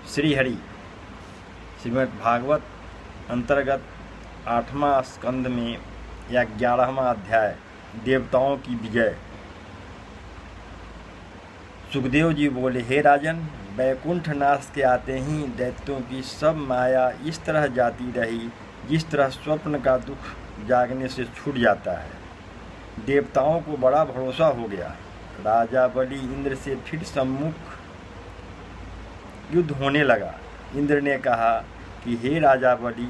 श्रीहरि श्रीमद् भागवत अंतर्गत 8वां स्कंद में या 11वां अध्याय देवताओं की विजय। सुखदेव जी बोले, हे राजन, वैकुंठ नाश के आते ही दैत्यों की सब माया इस तरह जाती रही जिस तरह स्वप्न का दुख जागने से छूट जाता है। देवताओं को बड़ा भरोसा हो गया। राजा बलि इंद्र से फिर सम्मुख युद्ध होने लगा। इंद्र ने कहा कि हे राजा बलि,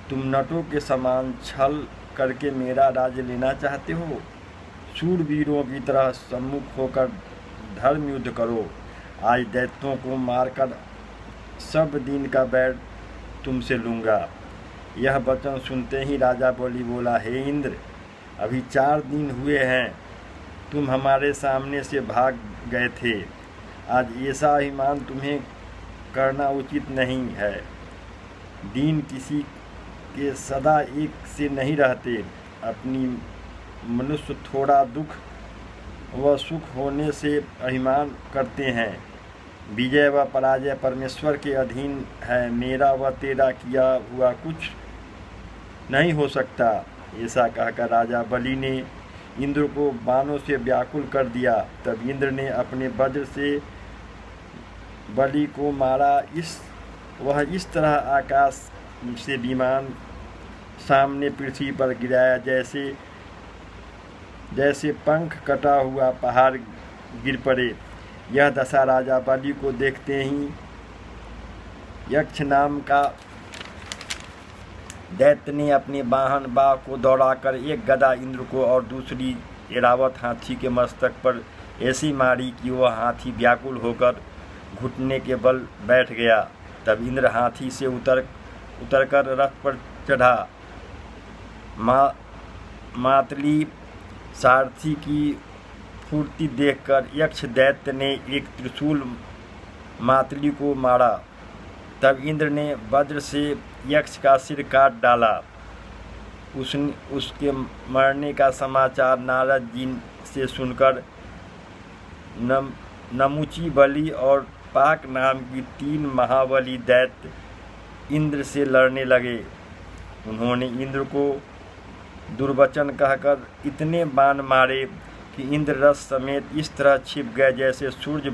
तुम नटों के समान छल करके मेरा राज्य लेना चाहते हो। शूरवीरों की तरह सम्मुख होकर धर्म युद्ध करो। आज दैत्यों को मारकर सब दिन का बैर तुमसे लूँगा। यह वचन सुनते ही राजा बलि बोला, हे इंद्र, अभी 4 दिन हुए हैं तुम हमारे सामने से भाग गए थे। आज ऐसा अभिमान तुम्हें करना उचित नहीं है। दीन किसी के सदा एक से नहीं रहते। अपनी मनुष्य थोड़ा दुख व सुख होने से अभिमान करते हैं। विजय व पराजय परमेश्वर के अधीन है। मेरा व तेरा किया हुआ कुछ नहीं हो सकता। ऐसा कहकर राजा बलि ने इंद्र को बाणों से व्याकुल कर दिया। तब इंद्र ने अपने वज्र से बलि को मारा। वह इस तरह आकाश से विमान सामने पृथ्वी पर गिराया जैसे पंख कटा हुआ पहाड़ गिर पड़े। यह दशा राजा बलि को देखते ही यक्ष नाम का दैत्य ने अपने वाहन बाघ को दौड़ाकर एक गदा इंद्र को और दूसरी ऐरावत हाथी के मस्तक पर ऐसी मारी कि वह हाथी व्याकुल होकर घुटने के बल बैठ गया। तब इंद्र हाथी से उतरकर रथ पर चढ़ा। मातली सारथी की फुर्ती देखकर यक्ष दैत्य ने एक त्रिशूल मातली को मारा। तब इंद्र ने वज्र से यक्ष का सिर काट डाला। उसके मरने का समाचार नारद जी से सुनकर नमुची बलि और पाक नाम की 3 महाबली दैत्य इंद्र से लड़ने लगे। उन्होंने इंद्र को दुर्वचन कहकर इतने बाण मारे कि इंद्र रथ समेत इस तरह छिप गए जैसे सूर्य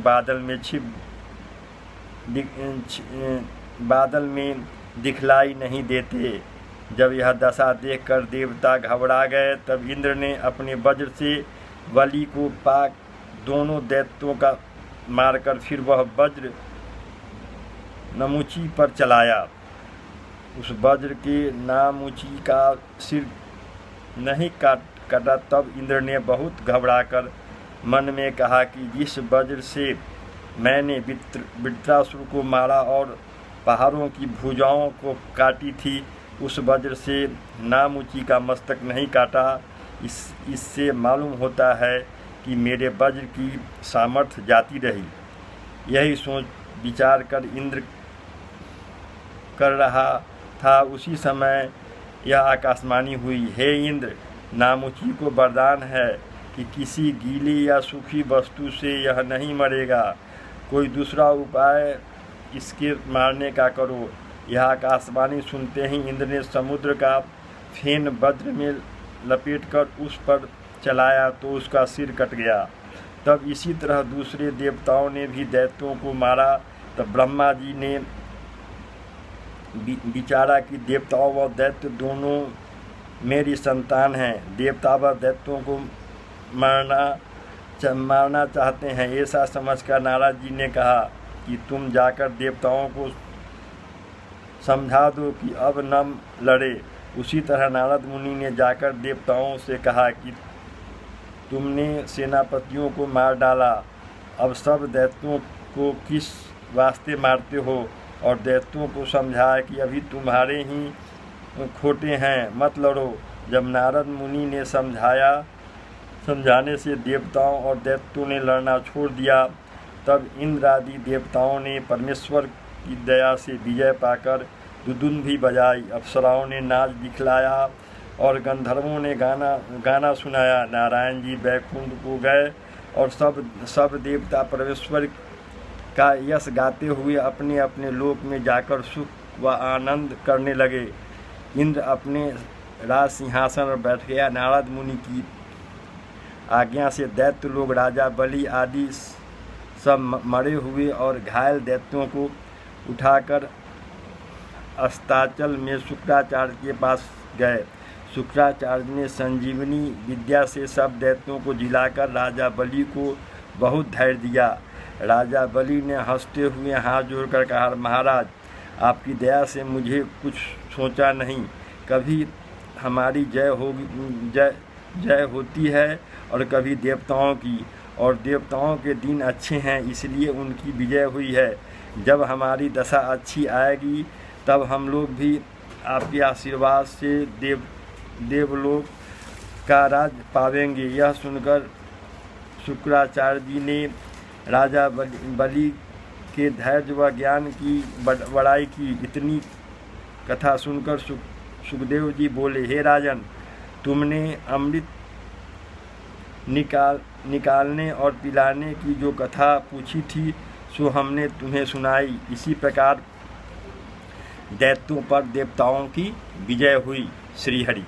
बादल में दिखलाई नहीं देते। जब यह दशा देखकर देवता घबरा गए। तब इंद्र ने अपने वज्र से बलि को पाक दोनों दैत्यों का मारकर फिर वह वज्र नमुची पर चलाया। उस वज्र के नामुची का सिर नहीं कटा। तब इंद्र ने बहुत घबराकर मन में कहा कि जिस वज्र से मैंने वृत्रासुर को मारा और पहाड़ों की भुजाओं को काटी थी, उस वज्र से नामुची का मस्तक नहीं काटा। इससे मालूम होता है कि मेरे वज्र की सामर्थ्य जाती रही। यही सोच विचार कर इंद्र कर रहा था। उसी समय यह आकाशवाणी हुई, हे इंद्र, नामुची को वरदान है कि किसी गीली या सूखी वस्तु से यह नहीं मरेगा। कोई दूसरा उपाय इसके मारने का करो। यह आकाशवाणी सुनते ही इंद्र ने समुद्र का फेन वज्र में लपेटकर उस पर चलाया तो उसका सिर कट गया। तब इसी तरह दूसरे देवताओं ने भी दैत्यों को मारा। तब ब्रह्मा जी ने विचारा कि देवताओं व दैत्य दोनों मेरी संतान हैं। देवता व दैत्यों को मारना चाहते हैं। ऐसा समझकर नारद जी ने कहा कि तुम जाकर देवताओं को समझा दो कि अब न लड़े। उसी तरह नारद मुनि ने जाकर देवताओं से कहा कि तुमने सेनापतियों को मार डाला। अब सब दैत्यों को किस वास्ते मारते हो? और दैत्यों को समझाया कि अभी तुम्हारे ही खोटे हैं, मत लड़ो। जब नारद मुनि ने समझाने से देवताओं और दैत्यों ने लड़ना छोड़ दिया। तब इंद्र आदि देवताओं ने परमेश्वर की दया से विजय पाकर दुदुन भी बजाई। अप्सराओं ने नाच दिखलाया और गंधर्वों ने गाना सुनाया। नारायण जी वैकुंठ को गए और सब देवता परमेश्वर का यश गाते हुए अपने अपने लोक में जाकर सुख व आनंद करने लगे। इंद्र अपने राज सिंहासन पर बैठ गया। नारद मुनि की आज्ञा से दैत्य लोग, राजा बलि आदि सब मरे हुए और घायल दैत्यों को उठाकर अस्ताचल में शुक्राचार्य के पास गए। शुक्राचार्य ने संजीवनी विद्या से सब दैत्यों को जिलाकर राजा बलि को बहुत धैर्य दिया। राजा बलि ने हंसते हुए हाथ जोड़कर कहा, महाराज, आपकी दया से मुझे कुछ सोचा नहीं। कभी हमारी जय होती है और कभी देवताओं की, और देवताओं के दिन अच्छे हैं इसलिए उनकी विजय हुई है। जब हमारी दशा अच्छी आएगी तब हम लोग भी आपके आशीर्वाद से देवलोक का राज पावेंगे। यह सुनकर शुक्राचार्य जी ने राजा बलि के धैर्य व ज्ञान की बड़ाई की। इतनी कथा सुनकर सुखदेव जी बोले, हे राजन, तुमने अमृत निकालने और पिलाने की जो कथा पूछी थी सो हमने तुम्हें सुनाई। इसी प्रकार दैत्यों पर देवताओं की विजय हुई। श्री हरि।